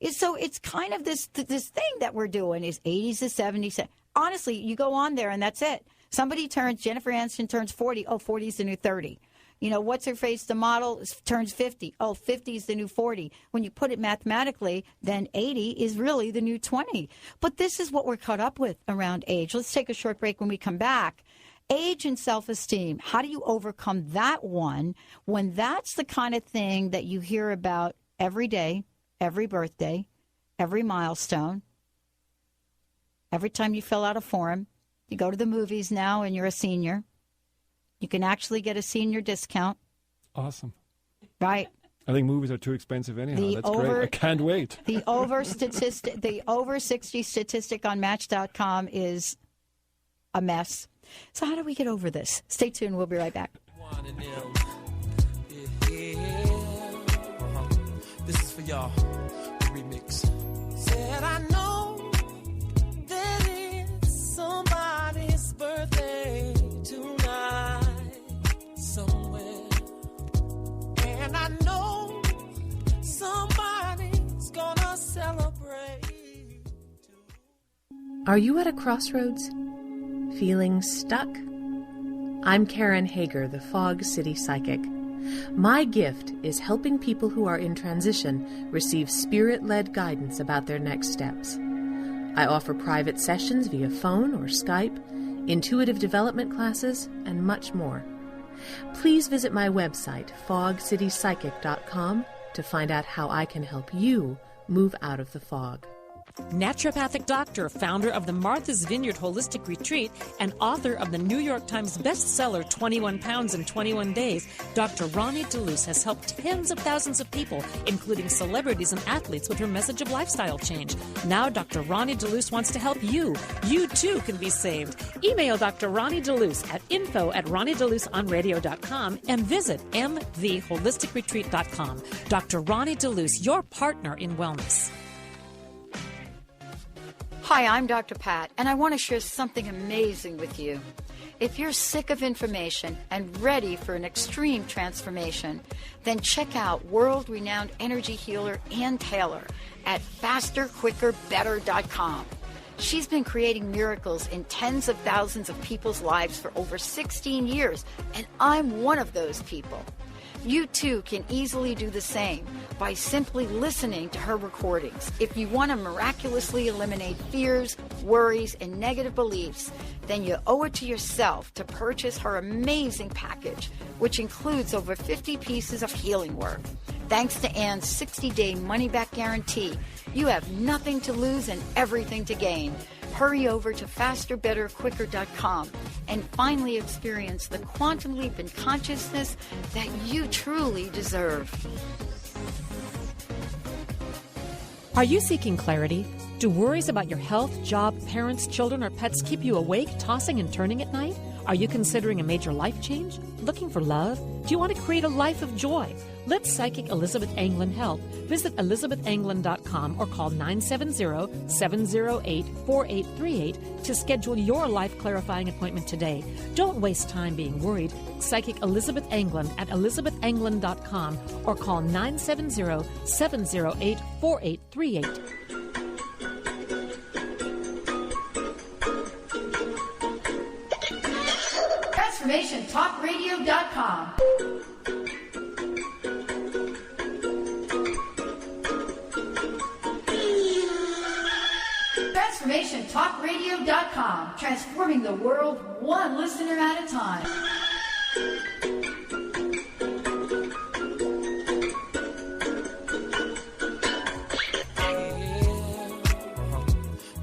So it's kind of this thing that we're doing is 80s to 70s. Honestly, you go on there and that's it. Jennifer Aniston turns 40. Oh, 40 is the new 30. What's her face? The model turns 50. Oh, 50 is the new 40. When you put it mathematically, then 80 is really the new 20. But this is what we're caught up with around age. Let's take a short break. When we come back, age and self-esteem. How do you overcome that one when that's the kind of thing that you hear about every day, every birthday, every milestone, every time you fill out a form? You go to the movies now and you're a senior. You can actually get a senior discount. Awesome. Right. I think movies are too expensive anyhow. That's great. I can't wait. The over 60 statistic on Match.com is a mess. So how do we get over this? Stay tuned. We'll be right back. This is for y'all. Remix. Said I know that it's somebody's birthday tonight somewhere, and I know somebody's gonna celebrate. Are you at a crossroads? Feeling stuck? I'm Karen Hager, the Fog City Psychic. My gift is helping people who are in transition receive spirit-led guidance about their next steps. I offer private sessions via phone or Skype, intuitive development classes, and much more. Please visit my website, fogcitypsychic.com, to find out how I can help you move out of the fog. Naturopathic doctor, founder of the Martha's Vineyard Holistic Retreat, and author of the New York Times bestseller 21 Pounds in 21 Days, Dr. Ronnie DeLuce has helped tens of thousands of people, including celebrities and athletes, with her message of lifestyle change. Now Dr. Ronnie DeLuce wants to help you. You too can be saved. Email Dr. Ronnie DeLuce at info@ronniedeluceonradio.com and visit mtheholisticretreat.com. Dr. Ronnie DeLuce, your partner in wellness. Hi, I'm Dr. Pat, and I want to share something amazing with you. If you're sick of information and ready for an extreme transformation, then check out world-renowned energy healer Ann Taylor at fasterquickerbetter.com. She's been creating miracles in tens of thousands of people's lives for over 16 years, and I'm one of those people. You too can easily do the same by simply listening to her recordings. If you want to miraculously eliminate fears, worries, and negative beliefs, then you owe it to yourself to purchase her amazing package, which includes over 50 pieces of healing work. Thanks to Ann's 60-day money-back guarantee, you have nothing to lose and everything to gain. Hurry over to fasterbetterquicker.com and finally experience the quantum leap in consciousness that you truly deserve. Are you seeking clarity? Do worries about your health, job, parents, children, or pets keep you awake, tossing and turning at night? Are you considering a major life change? Looking for love? Do you want to create a life of joy? Let psychic Elizabeth Anglin help. Visit ElizabethAnglin.com or call 970-708-4838 to schedule your life-clarifying appointment today. Don't waste time being worried. Psychic Elizabeth Anglin at ElizabethAnglin.com or call 970-708-4838. TransformationTalkRadio.com. TransformationTalkRadio.com. Transforming the world one listener at a time.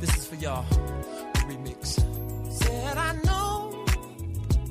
This is for y'all. The remix. Said I know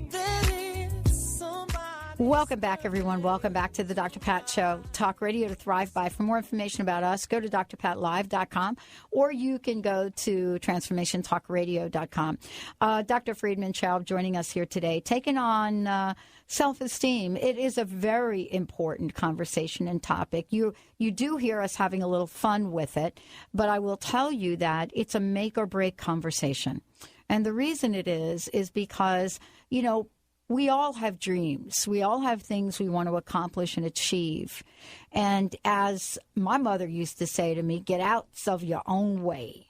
there is somebody. Welcome back, everyone. Welcome back to the Dr. Pat Show. Talk radio to thrive by. For more information about us, go to drpatlive.com or you can go to transformationtalkradio.com. Dr. Friedemann Schaub joining us here today, taking on self-esteem. It is a very important conversation and topic. You do hear us having a little fun with it, but I will tell you that it's a make or break conversation. And the reason it is because, you know, we all have dreams. We all have things we want to accomplish and achieve. And as my mother used to say to me, get out of your own way.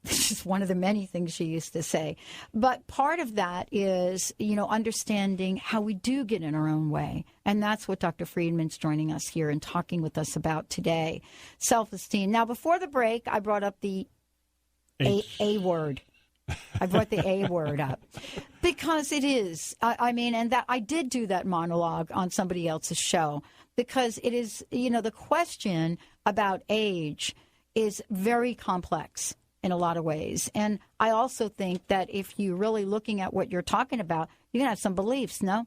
This is one of the many things she used to say. But part of that is, you know, understanding how we do get in our own way. And that's what Dr. Friedman's joining us here and talking with us about today. Self-esteem. Now, before the break, I brought up the A word. I brought the A word up because it is, I mean, and that I did do that monologue on somebody else's show because it is, you know, the question about age is very complex in a lot of ways. And I also think that if you're really looking at what you're talking about, you're going to have some beliefs, no?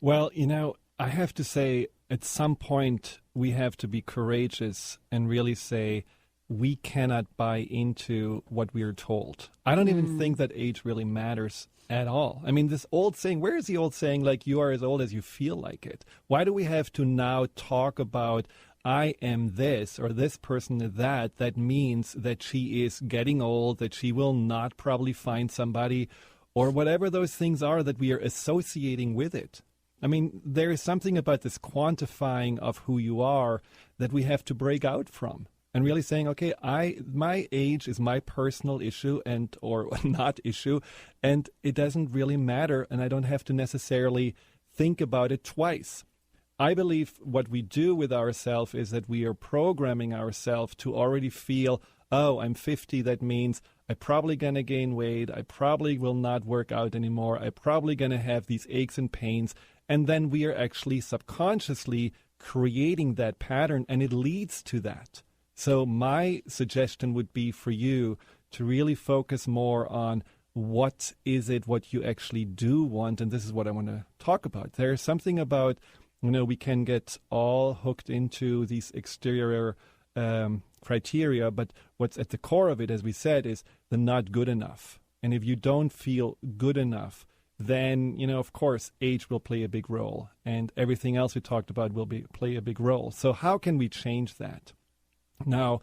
Well, you know, I have to say at some point we have to be courageous and really say, we cannot buy into what we are told. I don't even think that age really matters at all. I mean, this old saying, where is the old saying, like, you are as old as you feel like it? Why do we have to now talk about, I am this or this person is that? That means that she is getting old, that she will not probably find somebody, or whatever those things are that we are associating with it. I mean, there is something about this quantifying of who you are that we have to break out from. And really saying, okay, my age is my personal issue or not issue, and it doesn't really matter, and I don't have to necessarily think about it twice. I believe what we do with ourselves is that we are programming ourselves to already feel, oh, I'm 50, that means I'm probably going to gain weight, I probably will not work out anymore, I'm probably going to have these aches and pains, and then we are actually subconsciously creating that pattern, and it leads to that. So my suggestion would be for you to really focus more on what is it what you actually do want, and this is what I want to talk about. There's something about, you know, we can get all hooked into these exterior criteria, but what's at the core of it, as we said, is the not good enough. And if you don't feel good enough, then, you know, of course, age will play a big role, and everything else we talked about will play a big role. So how can we change that? Now,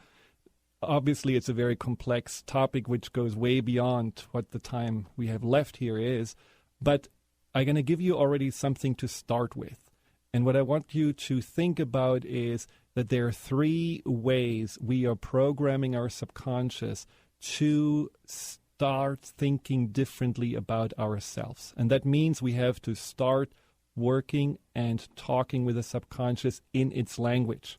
obviously, it's a very complex topic which goes way beyond what the time we have left here is, but I'm going to give you already something to start with. And what I want you to think about is that there are 3 ways we are programming our subconscious to start thinking differently about ourselves. And that means we have to start working and talking with the subconscious in its language.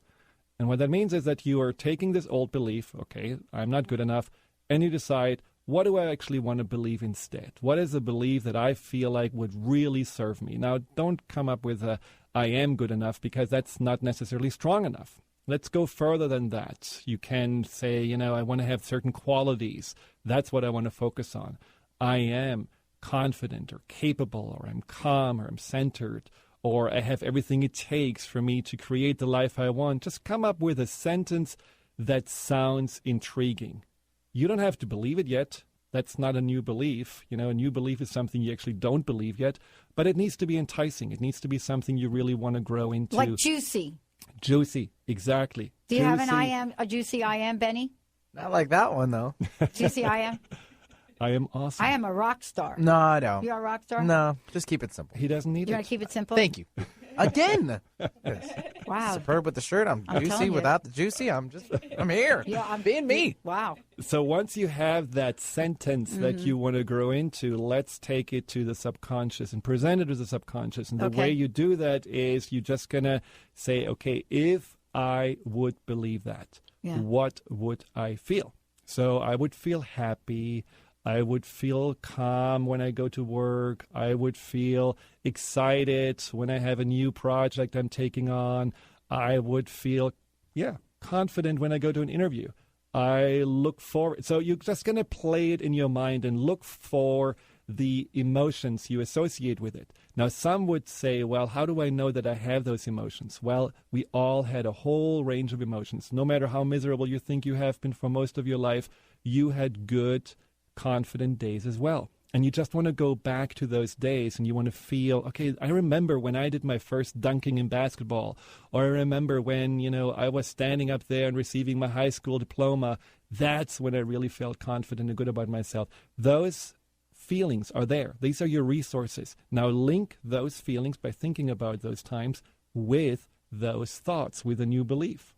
And what that means is that you are taking this old belief, okay, I'm not good enough, and you decide, what do I actually want to believe instead? What is a belief that I feel like would really serve me? Now, don't come up with a I am good enough, because that's not necessarily strong enough. Let's go further than that. You can say, I want to have certain qualities. That's what I want to focus on. I am confident or capable, or I'm calm, or I'm centered, or I have everything it takes for me to create the life I want. Just come up with a sentence that sounds intriguing. You don't have to believe it yet. That's not a new belief. A new belief is something you actually don't believe yet, but it needs to be enticing. It needs to be something you really want to grow into. Like juicy. Juicy, exactly. Do you have a juicy I am, Benny? Not like that one, though. Juicy I am? I am awesome. I am a rock star. No, I don't. You are a rock star? No, just keep it simple. He doesn't need You it. want to keep it simple? Thank you. Again. Yes. Wow. Superb with the shirt. I'm juicy without the juicy. I'm here. Yeah, I'm being me. Wow. So once you have that sentence that you want to grow into, let's take it to the subconscious and present it to the subconscious. And the way you do that is you're just going to say, okay, if I would believe that, what would I feel? So I would feel happy. I would feel calm when I go to work. I would feel excited when I have a new project I'm taking on. I would feel, confident when I go to an interview. I look forward. So you're just going to play it in your mind and look for the emotions you associate with it. Now, some would say, well, how do I know that I have those emotions? Well, we all had a whole range of emotions. No matter how miserable you think you have been for most of your life, you had good, confident days as well. And you just want to go back to those days and you want to feel, okay, I remember when I did my first dunking in basketball, or I remember when, I was standing up there and receiving my high school diploma. That's when I really felt confident and good about myself. Those feelings are there. These are your resources. Now link those feelings by thinking about those times with those thoughts, with a new belief.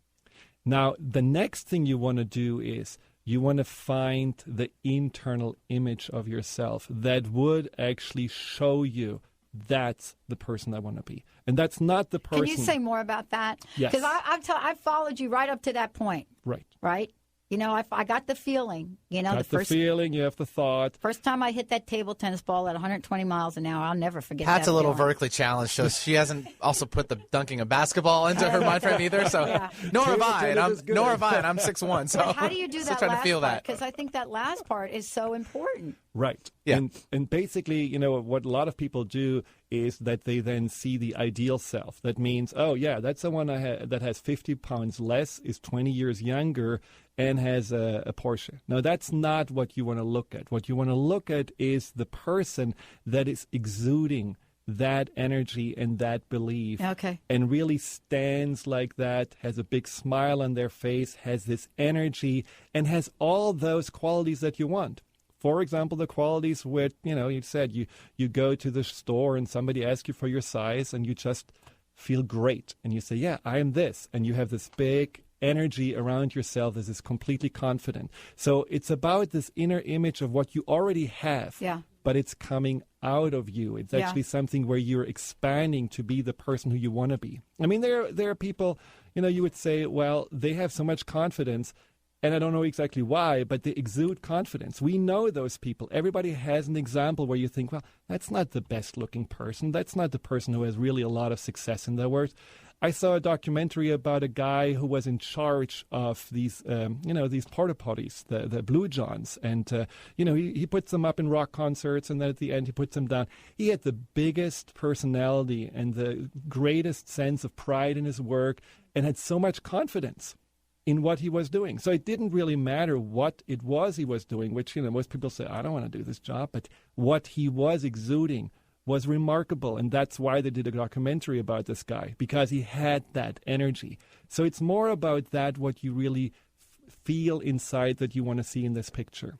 Now, the next thing you want to do is you want to find the internal image of yourself that would actually show you that's the person I want to be. And that's not the person. Can you say more about that? Yes. Because I've followed you right up to that point. Right. Right? I got the feeling, the feeling, you have the thought. First time I hit that table tennis ball at 120 miles an hour, I'll never forget that. Pat's a little feeling. vertically challenged, so she hasn't also put the dunking a basketball into her mind frame either. So nor have I, and I'm 6'1". So but how do you do that trying last to feel part? that? Because I think that last part is so important. Right. Yeah. And basically, what a lot of people do is that they then see the ideal self. That means, oh, yeah, that's someone that has 50 pounds less, is 20 years younger, and has a Porsche. Now, that's not what you want to look at. What you want to look at is the person that is exuding that energy and that belief. Okay. And really stands like that, has a big smile on their face, has this energy, and has all those qualities that you want. For example, the qualities where, you said you go to the store and somebody asks you for your size and you just feel great. And you say, yeah, I am this. And you have this big energy around yourself that is completely confident. So it's about this inner image of what you already have. Yeah. But it's coming out of you. It's actually something where you're expanding to be the person who you want to be. I mean, there are people, you would say, well, they have so much confidence. And I don't know exactly why, but they exude confidence. We know those people. Everybody has an example where you think, well, that's not the best looking person. That's not the person who has really a lot of success in their work. I saw a documentary about a guy who was in charge of these, these porta potties, the Blue Johns. And, he puts them up in rock concerts, and then at the end he puts them down. He had the biggest personality and the greatest sense of pride in his work and had so much confidence in what he was doing. So it didn't really matter what it was he was doing, which, most people say, I don't want to do this job. But what he was exuding was remarkable. And that's why they did a documentary about this guy, because he had that energy. So it's more about that, what you really feel inside that you want to see in this picture.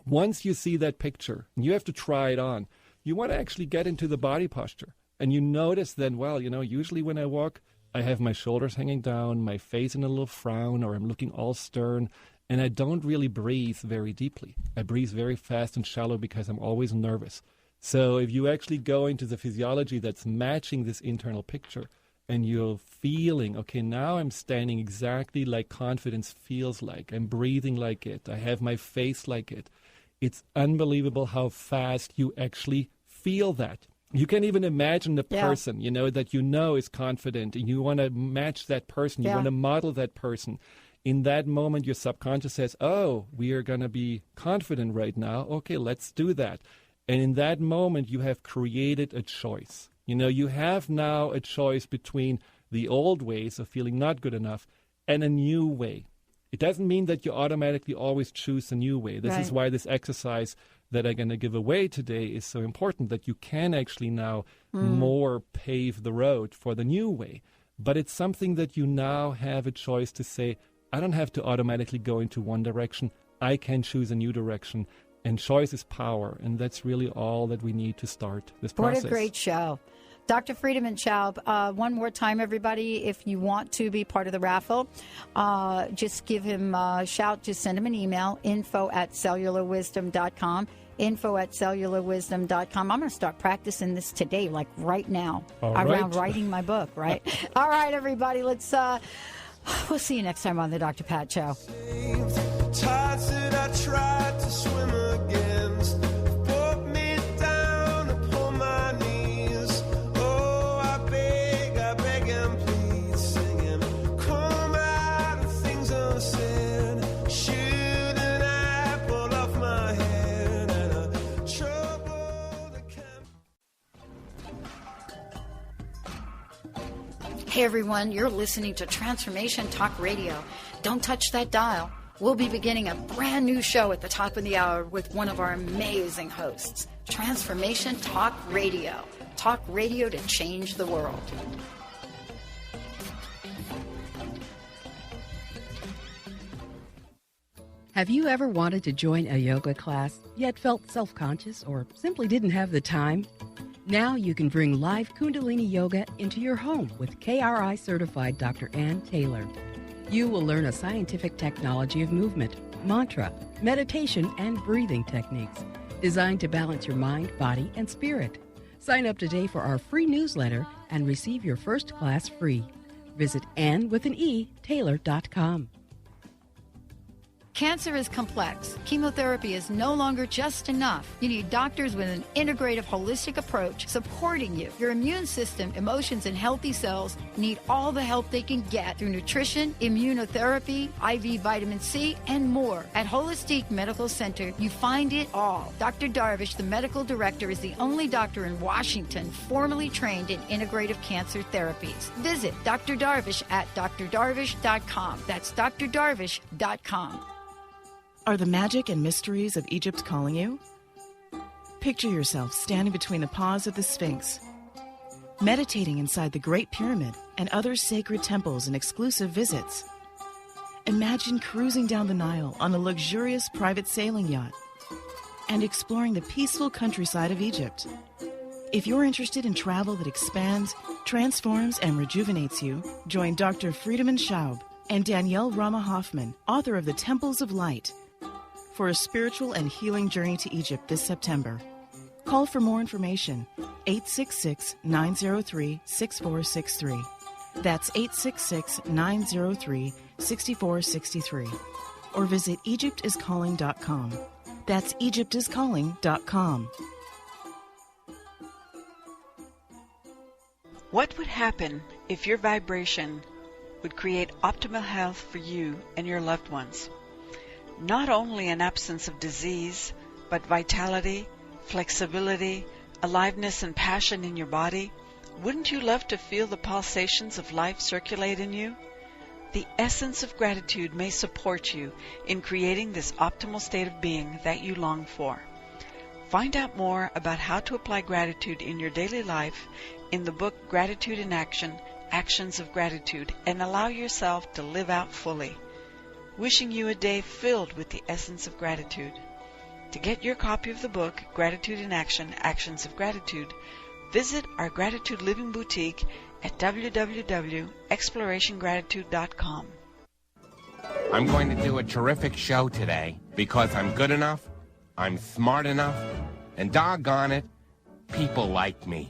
Once you see that picture, you have to try it on. You want to actually get into the body posture. And you notice then, well, usually when I walk, I have my shoulders hanging down, my face in a little frown, or I'm looking all stern, and I don't really breathe very deeply. I breathe very fast and shallow because I'm always nervous. So if you actually go into the physiology that's matching this internal picture, and you're feeling, okay, now I'm standing exactly like confidence feels like. I'm breathing like it. I have my face like it. It's unbelievable how fast you actually feel that. You can even imagine the person, that is confident, and you want to match that person. You want to model that person. In that moment, your subconscious says, oh, we are going to be confident right now. Okay, let's do that. And in that moment, you have created a choice. You have now a choice between the old ways of feeling not good enough and a new way. It doesn't mean that you automatically always choose a new way. This is why this exercise that I'm going to give away today is so important, that you can actually now more pave the road for the new way. But it's something that you now have a choice to say, I don't have to automatically go into one direction. I can choose a new direction. And choice is power, and that's really all that we need to start this process. What a great show. Dr. Friedemann Schaub, one more time, everybody, if you want to be part of the raffle, just give him a shout. Just send him an email, info@cellularwisdom.com, info@cellularwisdom.com. I'm going to start practicing this today, like right now, around writing my book, right? All right, everybody, let's, we'll see you next time on the Dr. Pat Show. Tides that I tried to swim against brought me down upon my knees. Oh, I beg and please, singing, come out of things unsaid. Shoot an apple off my head and a trouble that can. Hey, everyone, you're listening to Transformation Talk Radio. Don't touch that dial. We'll be beginning a brand new show at the top of the hour with one of our amazing hosts. Transformation Talk Radio. Talk radio to change the world. Have you ever wanted to join a yoga class, yet felt self-conscious or simply didn't have the time? Now you can bring live Kundalini Yoga into your home with KRI-certified Dr. Ann Taylor. You will learn a scientific technology of movement, mantra, meditation, and breathing techniques designed to balance your mind, body, and spirit. Sign up today for our free newsletter and receive your first class free. Visit Taylor.com. Cancer is complex. Chemotherapy is no longer just enough. You need doctors with an integrative, holistic approach supporting you. Your immune system, emotions, and healthy cells need all the help they can get through nutrition, immunotherapy, IV vitamin C, and more. At Holistic Medical Center, you find it all. Dr. Darvish, the medical director, is the only doctor in Washington formally trained in integrative cancer therapies. Visit Dr. Darvish at drdarvish.com. That's drdarvish.com. Are the magic and mysteries of Egypt calling you? Picture yourself standing between the paws of the Sphinx, meditating inside the Great Pyramid and other sacred temples and exclusive visits. Imagine cruising down the Nile on a luxurious private sailing yacht and exploring the peaceful countryside of Egypt. If you're interested in travel that expands, transforms, and rejuvenates you, join Dr. Friedemann Schaub and Danielle Rama Hoffman, author of The Temples of Light, for a spiritual and healing journey to Egypt this September. Call for more information, 866-903-6463. That's 866-903-6463. Or visit EgyptIsCalling.com. That's EgyptIsCalling.com. What would happen if your vibration would create optimal health for you and your loved ones? Not only an absence of disease, but vitality, flexibility, aliveness, and passion in your body. Wouldn't you love to feel the pulsations of life circulate in you? The essence of gratitude may support you in creating this optimal state of being that you long for. Find out more about how to apply gratitude in your daily life in the book Gratitude in Action, Actions of Gratitude, and allow yourself to live out fully. Wishing you a day filled with the essence of gratitude. To get your copy of the book, Gratitude in Action, Actions of Gratitude, visit our Gratitude Living Boutique at www.explorationgratitude.com. I'm going to do a terrific show today because I'm good enough, I'm smart enough, and doggone it, People like me.